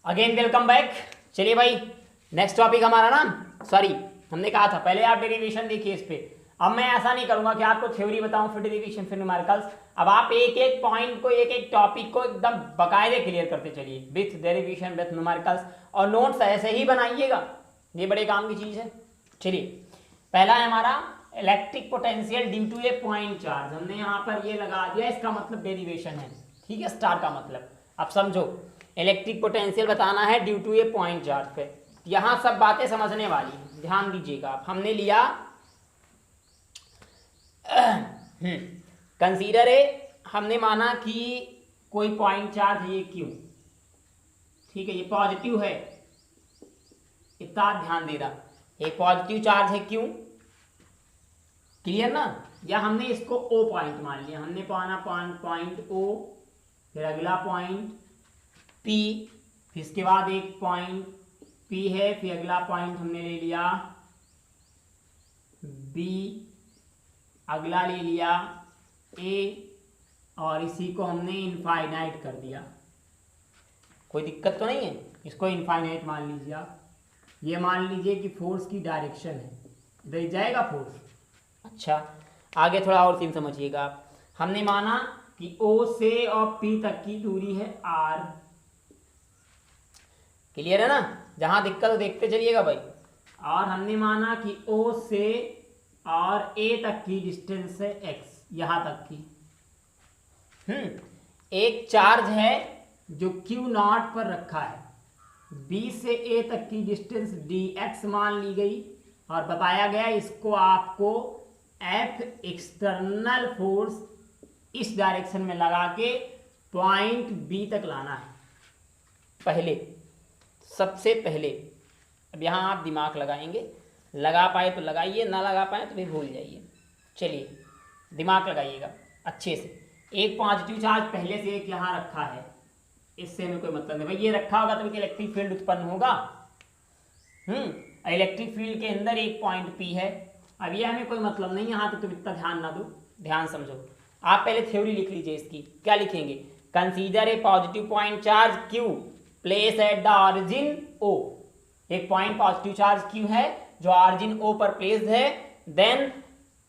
Again welcome back. चलिए भाई, next topic हमारा ना, सॉरी हमने कहा था पहले आप डेरिवेशन देखिए इस पे। अब मैं ऐसा नहीं करूंगा कि आपको थ्योरी बताऊं फिर डेरिवेशन फिर न्यूमेरिकल्स। अब आप एक एक पॉइंट को एक एक टॉपिक को एकदम बकायदे क्लियर करते चलिए विथ डेरिवेशन विथ न्यूमेरिकल्स, और नोट्स ऐसे ही बनाइएगा, ये बड़े काम की चीज़ है। चलिए, पहला है हमारा electric potential due to a point charge. हमने यहाँ पर ये लगा दिया, इसका मतलब डेरिवेशन है, ठीक है, स्टार का मतलब। अब समझो, इलेक्ट्रिक पोटेंशियल बताना है due to a point charge पे। यहाँ सब बातें समझने वाली हैं, ध्यान दीजिएगा। आप हमने लिया कंसीडर ए, हमने माना कि कोई पॉइंट चार्ज है ये क्यू, ठीक है, ये पॉजिटिव है, इतना ध्यान दे रहा, ये पॉजिटिव चार्ज है क्यू, क्लियर ना। या हमने इसको ओ पॉइंट मान लिया, हमने पाना पॉइंट ओ, फिर अगला पॉइंट पी, फिर इसके बाद एक पॉइंट पी है, फिर अगला पॉइंट हमने ले लिया बी, अगला ले लिया ए, और इसी को हमने इनफाइनाइट कर दिया। कोई दिक्कत तो नहीं है, इसको इनफाइनाइट मान लीजिए आप। ये मान लीजिए कि फोर्स की डायरेक्शन है, इधर जाएगा फोर्स। अच्छा, आगे थोड़ा और सीन समझिएगा आप। हमने माना कि ओ से और पी तक की दूरी है आर, क्लियर है ना। जहां दिक्कत हो देखते चलिएगा भाई। और हमने माना कि ओ से और ए तक की डिस्टेंस है एक्स, यहां तक की। एक चार्ज है जो क्यू नॉट पर रखा है, बी से ए तक की डिस्टेंस डी एक्स मान ली गई, और बताया गया इसको आपको एफ एक्सटर्नल फोर्स इस डायरेक्शन में लगा के पॉइंट बी तक लाना है पहले, सबसे पहले। अब यहाँ आप दिमाग लगाएंगे, लगा पाए तो लगाइए, ना लगा पाए तो भी भूल जाइए। चलिए, दिमाग लगाइएगा अच्छे से। एक पॉजिटिव चार्ज पहले से एक यहाँ रखा है, इससे हमें कोई मतलब नहीं भाई, ये रखा होगा तो इलेक्ट्रिक फील्ड उत्पन्न होगा। इलेक्ट्रिक फील्ड के अंदर एक पॉइंट पी है। अब ये हमें कोई मतलब नहीं, यहाँ तो तुम इतना ध्यान ना दो, ध्यान समझो। आप पहले थ्योरी लिख लीजिए इसकी। क्या लिखेंगे? Consider a positive point charge q place at the origin O. एक पॉइंट पॉजिटिव चार्ज क्यू है जो ऑरिजिन ओ पर प्लेस्ड है। Then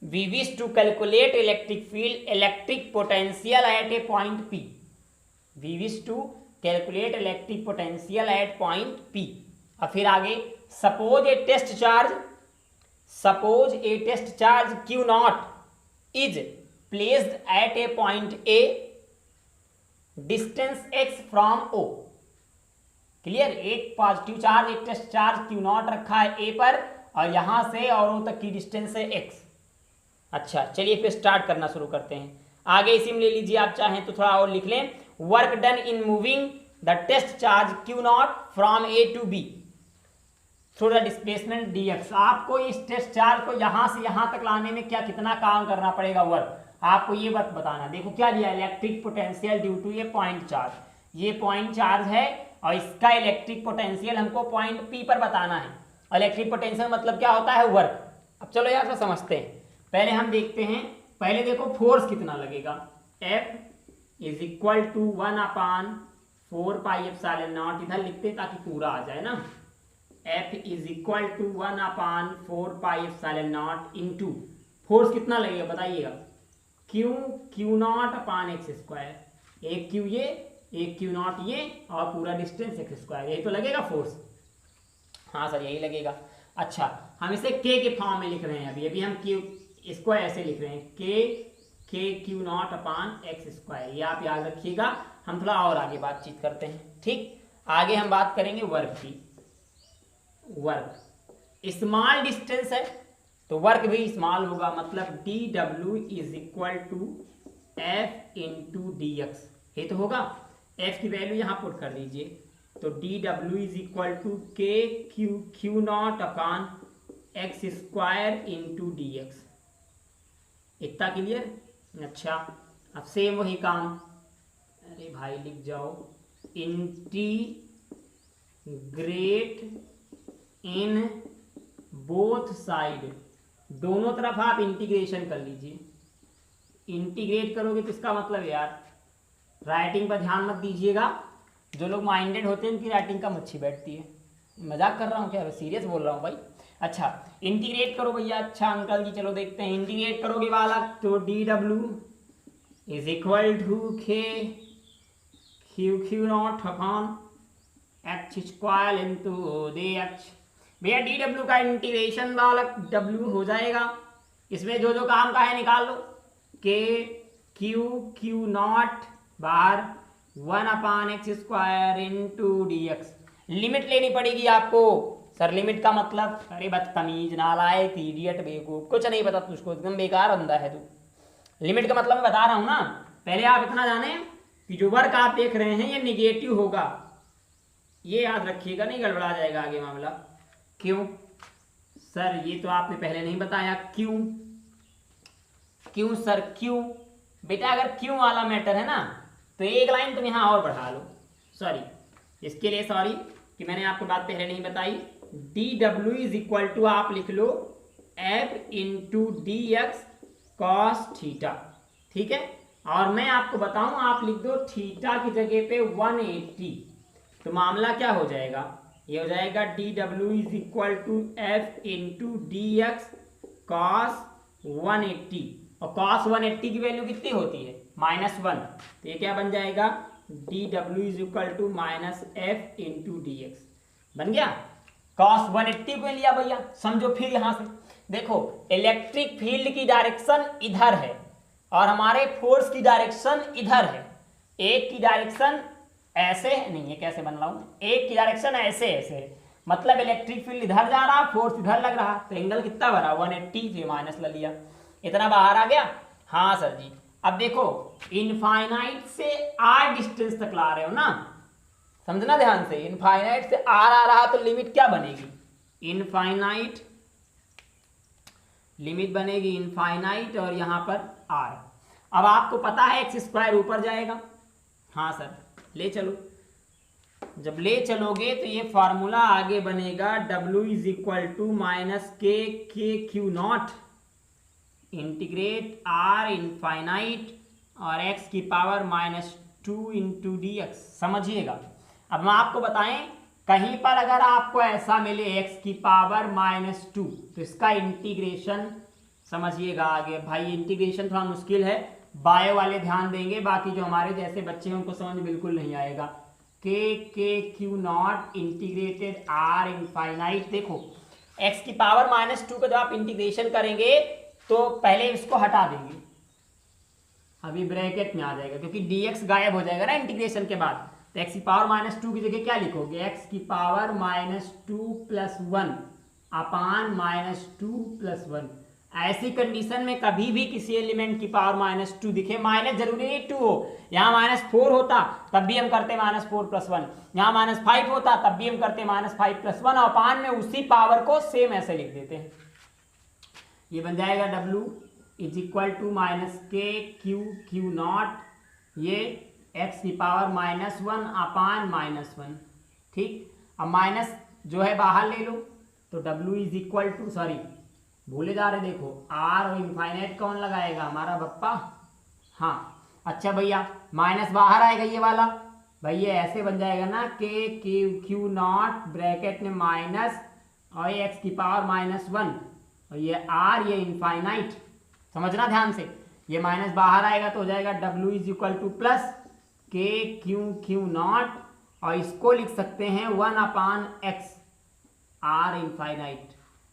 we wish to calculate electric field electric potential at a point P. We wish to calculate electric potential at point P. और फिर आगे, suppose a test charge q naught is placed at a point A, distance X from O. Clear? एक positive charge, एक test charge q naught रखा है ए पर, और यहां से और ओ तक की डिस्टेंस है एक्स। अच्छा, चलिए फिर स्टार्ट करना शुरू करते हैं। आगे इसी में ले लीजिए, आप चाहें तो थोड़ा और लिख लें। Work done in moving the test charge q naught from A to B through the displacement D X. आपको इस टेस्ट चार्ज को यहां से यहां तक लाने में क्या कितना काम करना पड़ेगा, वर्क, आपको ये बात बताना। देखो क्या दिया, electric potential due to a point charge. ये पॉइंट चार्ज है और इसका इलेक्ट्रिक पोटेंशियल हमको पॉइंट पी पर बताना है। इलेक्ट्रिक पोटेंशियल मतलब क्या होता है, वर्क। अब चलो यार से समझते हैं। पहले हम देखते हैं, पहले देखो फोर्स कितना लगेगा। F इज इक्वल टू 1/4πε0, इधर लिखते हैं ताकि पूरा आ जाए ना। F is equal to 1/4πε0 into force कितना लगेगा बताइएगा, q naught upon x square. एक क्यू ये, एक क्यू नॉट ये, और पूरा डिस्टेंस एक्स स्क्वायर, यही तो लगेगा फोर्स। हाँ सर, यही लगेगा। अच्छा, हम इसे के के फॉर्म में लिख रहे हैं। अभी हम क्यू, इसको ऐसे लिख रहे हैं, के q naught upon x square, ये आप याद रखिएगा। हम थोड़ा और आगे बातचीत करते हैं, ठीक। आगे हम बात करेंगे वर्क की। वर्क स्मॉल डिस्टेंस है तो वर्क भी स्मॉल होगा, मतलब D W is equal to F into D X, ये तो होगा। एफ की वैल्यू यहाँ पुट कर दीजिए, तो d W is equal to k q naught upon x square into D x. इतना क्लियर? अच्छा, अब सेम वही काम, अरे भाई लिख जाओ, इंटीग्रेट इन बोथ साइड, दोनों तरफ आप इंटीग्रेशन कर लीजिए। इंटीग्रेट करोगे तो इसका मतलब यार, राइटिंग पर ध्यान मत दीजिएगा, जो लोग माइंडेड होते हैं उनकी राइटिंग कम अच्छी बैठती है। मजाक कर रहा हूँ क्या, सीरियस बोल रहा हूँ भाई। अच्छा इंटीग्रेट करो भैया। अच्छा अंकल जी चलो देखते हैं इंटीग्रेट करोगे वाला, तो d W is equal to k q q naught upon h square into d h. भैया डी डब्ल्यू का इंटीग्रेशन वाला डब्ल्यू हो जाएगा, इसमें जो जो काम का है निकाल लो। के q q not bar 1/x² into D x. Limit लेनी पड़ेगी आपको। सर लिमिट का मतलब, अरे बदतमीज नालायक इडियट बेवकूफ, कुछ नहीं पता तुझको, एकदम बेकार बंदा है तू। लिमिट का मतलब मैं बता रहा हूं ना। पहले आप इतना जाने कि जो वर्क आप देख रहे हैं ये निगेटिव होगा, ये याद रखिएगा, नहीं गड़बड़ा जाएगा आगे मामला। क्यों सर ये तो आपने पहले नहीं बताया। क्यों क्यों सर क्यों? बेटा अगर क्यों वाला मैटर है ना तो एक लाइन तुम यहां और बढ़ा लो। सॉरी इसके लिए सॉरी कि मैंने आपको बात पहले नहीं बताई। D W is equal to आप लिख लो f into D x cos theta, ठीक है। और मैं आपको बताऊं आप लिख दो थीटा की जगह पे 180, तो मामला क्या हो जाएगा, ये हो जाएगा D W is equal to F into D x cos 180। और कॉस 180 की वैल्यू कितनी होती है, -1, तो ये क्या बन जाएगा D W is equal to minus F into D X. बन गया। कॉस 180 को लिया भैया, समझो फिर यहां से देखो इलेक्ट्रिक फील्ड की डायरेक्शन इधर है और हमारे फोर्स की डायरेक्शन इधर है। एक की डायरेक्शन ऐसे नहीं है, कैसे बन रहा हूं, एक की डायरेक्शन ऐसे ऐसे है, मतलब इलेक्ट्रिक फील्ड इधर जा रहा, फोर्स इधर लग रहा, तो एंगल कितना बना 180 से माइनस ले लिया, इतना बाहर आ गया। हाँ सर जी। अब देखो इनफाइनाइट से आर डिस्टेंस तक ला रहे हो ना, समझना ध्यान से। इनफाइनाइट से आर आ रहा तो लिमिट क्या बनेगी, इनफाइनाइट लिमिट बनेगी इनफाइनाइट और यहां पर आर। अब आपको पता है x² ऊपर जाएगा। हाँ सर ले चलो, जब ले चलोगे तो ये फॉर्मूला आगे बनेगा W is equal to minus k q naught integrate r infinite और x की पावर -2 इंटू डी एक्स। समझिएगा। अब हम आपको बताएं कहीं पर अगर आपको ऐसा मिले x की पावर -2 तो इसका इंटीग्रेशन समझिएगा। आगे भाई इंटीग्रेशन थोड़ा मुश्किल है, बायो वाले ध्यान देंगे, बाकी जो हमारे जैसे बच्चे हैं उनको समझ बिल्कुल नहीं आएगा। के q not integrated r infinite. देखो x की पावर -2 का जब आप इंटीग्रेशन करेंगे तो पहले इसको हटा देंगे, अभी ब्रैकेट में आ जाएगा क्योंकि dx गायब हो जाएगा ना इंटीग्रेशन के बाद। तो x की पावर -2 की जगह क्या लिखोगे, x की पावर -2 + 1 अपान -2 + 1। ऐसी कंडीशन में कभी भी किसी एलिमेंट की पावर -2 दिखे, माइनस जरूरी नहीं 2 हो, यहाँ -4 होता तब भी हम करते -4 + 1, यहाँ -5 होता तब भी हम करते -5 + 1, अपान में उसी पावर को सेम ऐसे लिख देते हैं। ये बन जाएगा W is equal to k q not, ये x की पावर -1 अपान -1, ठीक। अब माइनस जो है बाहर ले लो तो W is equal to, sorry भूले जा रहे, देखो R और इनफाइनाइट कौन लगाएगा, हमारा बप्पा। हाँ अच्छा भैया माइनस बाहर आएगा ये वाला, भाई ये ऐसे बन जाएगा ना के क्यू नॉट ब्रैकेट में माइनस और ये x की पावर -1 और ये R ये इनफाइनाइट। समझना ध्यान से, ये माइनस बाहर आएगा तो हो जाएगा W is equal two plus के क्यू नॉट और इसको लिख सकते हैं 1/x R इनफाइनाइट।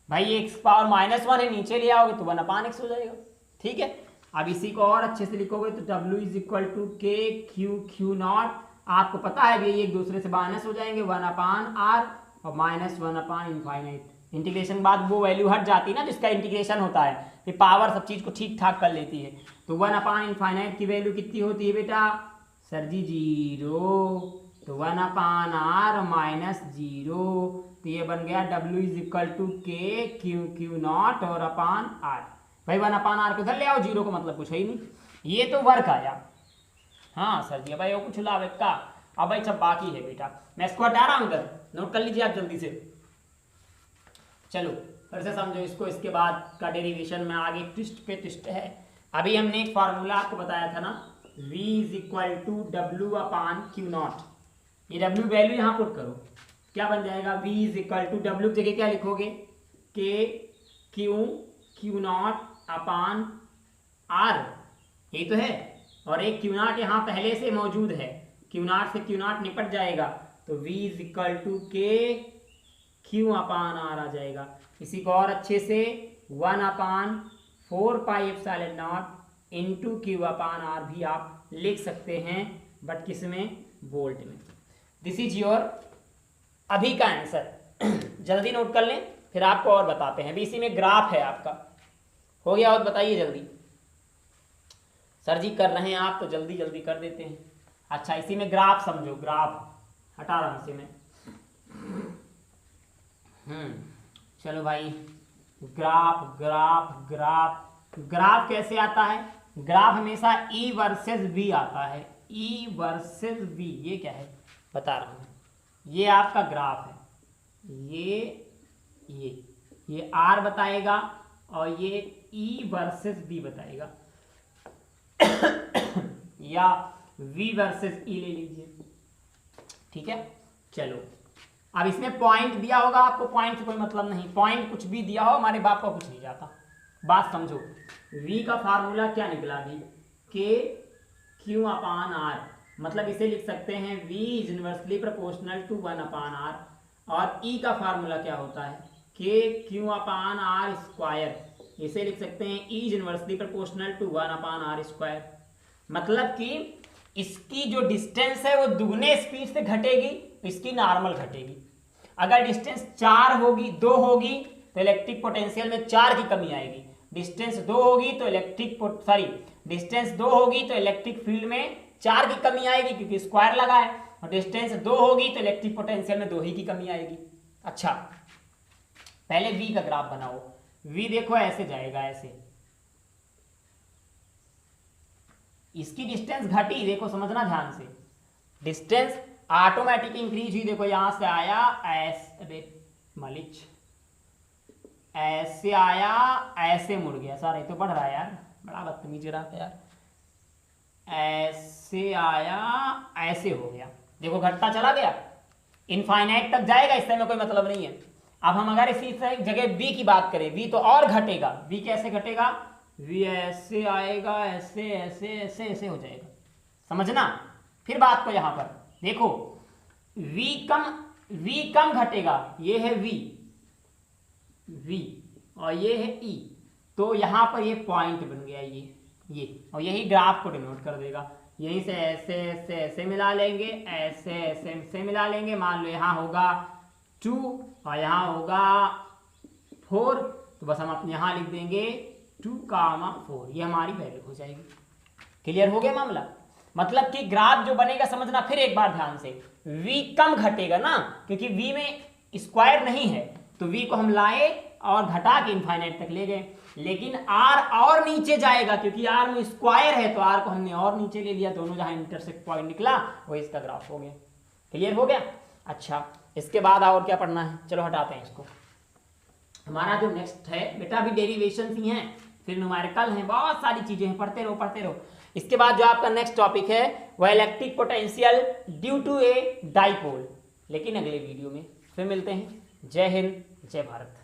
भाई ये x पावर -1 है, नीचे ले आओगे तो 1/x हो जाएगा, ठीक है। अब इसी को और अच्छे से लिखोगे तो W is equal to k q not, आपको पता है ये एक दूसरे से माइनस हो जाएंगे 1/r और -1/इनफाइनाइट। इंटीग्रेशन के बाद वो वैल्यू हट जाती है ना जिसका इंटीग्रेशन होता है, फिर पावर सब चीज को ठीक ठाक कर लेती है। तो 1/इनफाइनाइट की वैल्यू कितनी होती है बेटा, सर जी 0, तो 1/r -0, तो ये बन गया W is equal to k q not और अपान r। भाई 1/r को इधर ले आओ, 0 का मतलब कुछ है ही नहीं, ये तो वर्क आया। हाँ सर जी भाई वो कुछ लाभ का, अब भाई सब बाकी है बेटा, मैं इसको हटा रहा हूँ इधर, नोट कर लीजिए आप जल्दी से। चलो फिर से समझो इसको, इसके बाद का डेरिवेशन में आगे ट्विस्ट पे ट्विस्ट है। अभी हमने एक फार्मूला आपको बताया था ना, V is equal to W/Q naught, ये W वैल्यू यहाँ पुट करो, क्या बन जाएगा, V is equal to W जगह क्या लिखोगे, K Q naught upon R, यही तो है। और एक Q नॉट यहाँ पहले से मौजूद है, Q नॉट से Q नॉट निपट जाएगा, तो V is equal to K Q upon R आ जाएगा। इसी को और अच्छे से 1 upon 4 pi epsilon naught into Q upon R भी आप लिख सकते हैं, बट किस में, वोल्ट में। दिस इज योर अभी का आंसर। जल्दी नोट कर लें, फिर आपको और बताते हैं। अभी इसी में ग्राफ है आपका, हो गया और बताइए जल्दी। सर जी कर रहे हैं आप तो जल्दी जल्दी कर देते हैं। अच्छा इसी में ग्राफ समझो, ग्राफ हटा रहा हूं इसी में। चलो भाई, ग्राफ ग्राफ ग्राफ ग्राफ कैसे आता है, ग्राफ हमेशा E वर्सेस V आता है, E वर्सेस V। ये क्या है बता रहा हूं, ये आपका ग्राफ है, ये R बताएगा और ये E वर्सेस V बताएगा या V वर्सेस E ले लीजिए, ठीक है। चलो अब इसमें पॉइंट दिया होगा आपको, पॉइंट से कोई मतलब नहीं, पॉइंट कुछ भी दिया हो हमारे बाप को कुछ नहीं जाता। बात समझो, V का फार्मूला क्या निकला भी, K Q अपान R, मतलब इसे लिख सकते हैं V is inversely proportional to 1 upon R, और E का फार्मूला क्या होता है, K Q upon R square, इसे लिख सकते हैं E is inversely proportional to 1 upon R square. मतलब कि इसकी जो डिस्टेंस है वो दुगने स्पीड से घटेगी, इसकी नॉर्मल घटेगी। अगर डिस्टेंस 4 होगी, 2 होगी तो इलेक्ट्रिक पोटेंशियल में 4 की कमी आएगी। डिस्टेंस 2 होगी तो डिस्टेंस 2 होगी तो इलेक्ट्रिक फील्ड में 4 की कमी आएगी क्योंकि स्क्वायर लगा है, और डिस्टेंस 2 होगी तो इलेक्ट्रिक पोटेंशियल में 2 ही की कमी आएगी। अच्छा पहले V का ग्राफ बनाओ, V देखो ऐसे जाएगा, ऐसे इसकी डिस्टेंस घटी, देखो समझना ध्यान से, डिस्टेंस ऑटोमेटिक इंक्रीज हुई। देखो यहां से आया ऐसे, मलिच ऐसे आया, ऐसे मुड़ गया, सर ये तो बढ़ रहा है यार, बड़ा बदतमीज रहा है यार, ऐसे आया ऐसे हो गया, देखो घटता चला गया, इनफाइनाइट तक जाएगा, इससे में कोई मतलब नहीं है। अब हम अगर इसी जगह V की बात करें, V तो और घटेगा। V कैसे घटेगा, V ऐसे आएगा, ऐसे ऐसे ऐसे ऐसे हो जाएगा, समझना। फिर बात को यहां पर देखो, V कम घटेगा, ये है V और ये है E, तो यहां पर ये पॉइंट बन गया, ये और यही ग्राफ को डिनोट कर देगा। यहीं से ऐसे ऐसे ऐसे मिला लेंगे, ऐसे ऐसे ऐसे मिला लेंगे। मान लो यहाँ होगा 2 और यहाँ होगा 4, तो बस हम अपने यहाँ लिख देंगे 2,4, ये हमारी वैल्यू हो जाएगी। क्लियर हो गया मामला। मतलब कि ग्राफ जो बनेगा, समझना फिर एक बार ध्यान से, V कम घटेगा ना, क्योंकि V में स्क्वायर नहीं है, तो V को हम लाए और घटा के इनफाइनाइट तक ले गए। लेकिन R और नीचे जाएगा, क्योंकि R में स्क्वायर है, तो R को हमने और नीचे ले लिया, दोनों जहां इंटरसेक्ट पॉइंट निकला वो इसका ग्राफ हो गया। क्लियर हो गया। अच्छा इसके बाद और क्या पढ़ना है, चलो हटाते हैं इसको। हमारा जो नेक्स्ट है बेटा, अभी डेरिवेशन ही हैं, फिर न्यूमेरिकल हैं, बहुत सारी चीजें हैं, पढ़ते रहो। इसके बाद जो आपका नेक्स्ट टॉपिक है वह electric potential due to a dipole, लेकिन अगले वीडियो में। फिर मिलते हैं। जय हिंद, जय भारत।